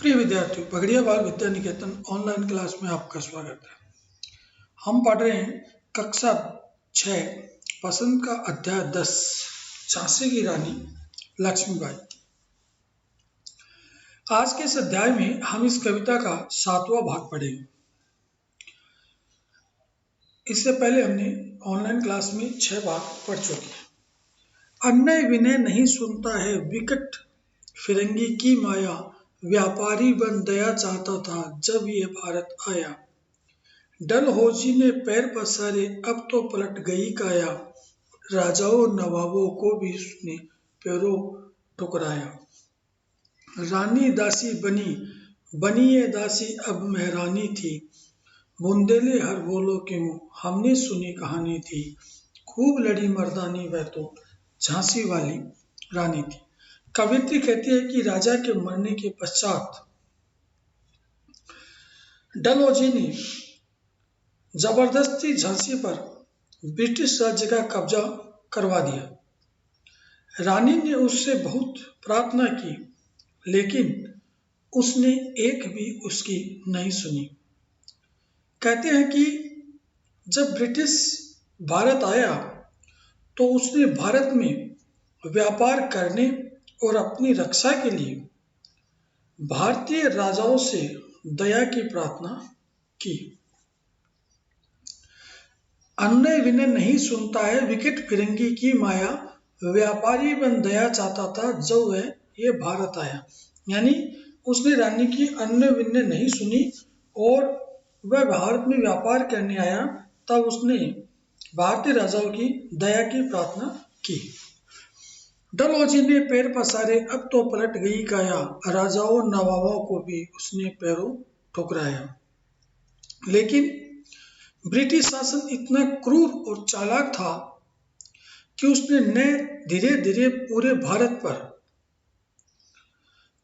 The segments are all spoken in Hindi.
प्रिय विद्यार्थियों, पगड़िया बाल विद्या निकेतन ऑनलाइन क्लास में आपका स्वागत है। हम पढ़ रहे हैं कक्षा 6 पसंद का अध्याय 10 झांसी की रानी लक्ष्मीबाई। आज के इस अध्याय में हम इस कविता का 7वां भाग पढ़ेंगे। इससे पहले हमने ऑनलाइन क्लास में 6 भाग पढ़ चुके हैं। अन्याय विनय नहीं सुनता है, विकट फिरंगी की माया, व्यापारी बन दया चाहता था जब ये भारत आया। डलहौजी ने पैर पसारे अब तो पलट गई काया, राजाओं नवाबों को भी उसने पैरों ठुकराया। रानी दासी बनी बनी ये दासी अब महारानी थी, बुंदेले हर बोलो क्यों हमने सुनी कहानी थी। खूब लड़ी मर्दानी वह तो झांसी वाली रानी थी। कवित्री कहती है कि राजा के मरने के पश्चात डलहौजी ने जबरदस्ती झांसी पर ब्रिटिश राज्य का कब्जा करवा दिया। रानी ने उससे बहुत प्रार्थना की, लेकिन उसने एक भी उसकी नहीं सुनी। कहते हैं कि जब ब्रिटिश भारत आया तो उसने भारत में व्यापार करने और अपनी रक्षा के लिए भारतीय राजाओं से दया की प्रार्थना की। अन्याय विनय नहीं सुनता है, विकट फिरंगी की माया, व्यापारी बन दया चाहता था जब वह ये भारत आया। यानी उसने रानी की अन्याय विनय नहीं सुनी और वह भारत में व्यापार करने आया, तब उसने भारतीय राजाओं की दया की प्रार्थना की। डलहौजी ने पैर पसारे अब तो पलट गई काया, राजाओं नवाबों को भी उसने पैरों ठुकराया। लेकिन ब्रिटिश शासन इतना क्रूर और चालाक था कि उसने न धीरे धीरे पूरे भारत पर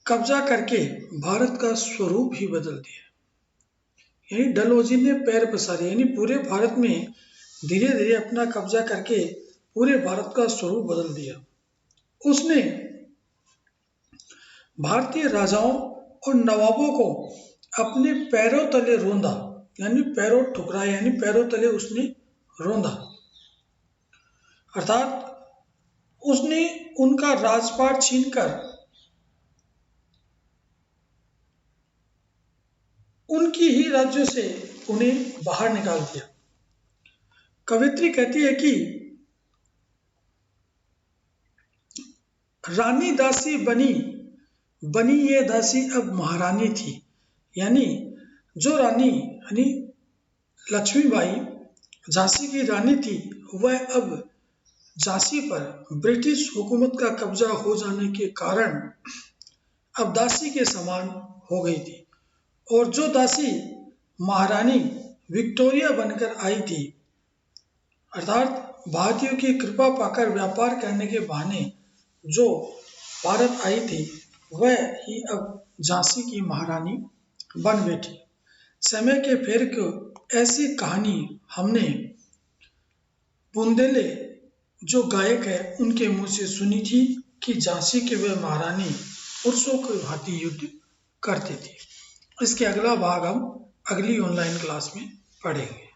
कब्जा करके भारत का स्वरूप ही बदल दिया। यानी डलहौजी ने पैर पसारे, यानी पूरे भारत में धीरे धीरे अपना कब्जा करके पूरे भारत का स्वरूप बदल दिया। उसने भारतीय राजाओं और नवाबों को अपने पैरों तले रौंदा, यानी पैरों ठुकराया, यानी पैरों तले उसने रौंदा। अर्थात उसने उनका राजपाट छीनकर उनकी ही राज्यों से उन्हें बाहर निकाल दिया। कवित्री कहती है कि रानी दासी बनी बनी ये दासी अब महारानी थी। यानी जो रानी यानी लक्ष्मीबाई झांसी की रानी थी, वह अब झांसी पर ब्रिटिश हुकूमत का कब्जा हो जाने के कारण अब दासी के समान हो गई थी। और जो दासी महारानी विक्टोरिया बनकर आई थी, अर्थात भारतीयों की कृपा पाकर व्यापार करने के बहाने जो भारत आई थी, वह ही अब झांसी की महारानी बन बैठी। समय के फेर को ऐसी कहानी हमने बुंदेले जो गायक है उनके मुंह से सुनी थी कि झांसी के वे महारानी पुरुषों के भांति युद्ध करते थे। इसके अगला भाग हम अगली ऑनलाइन क्लास में पढ़ेंगे।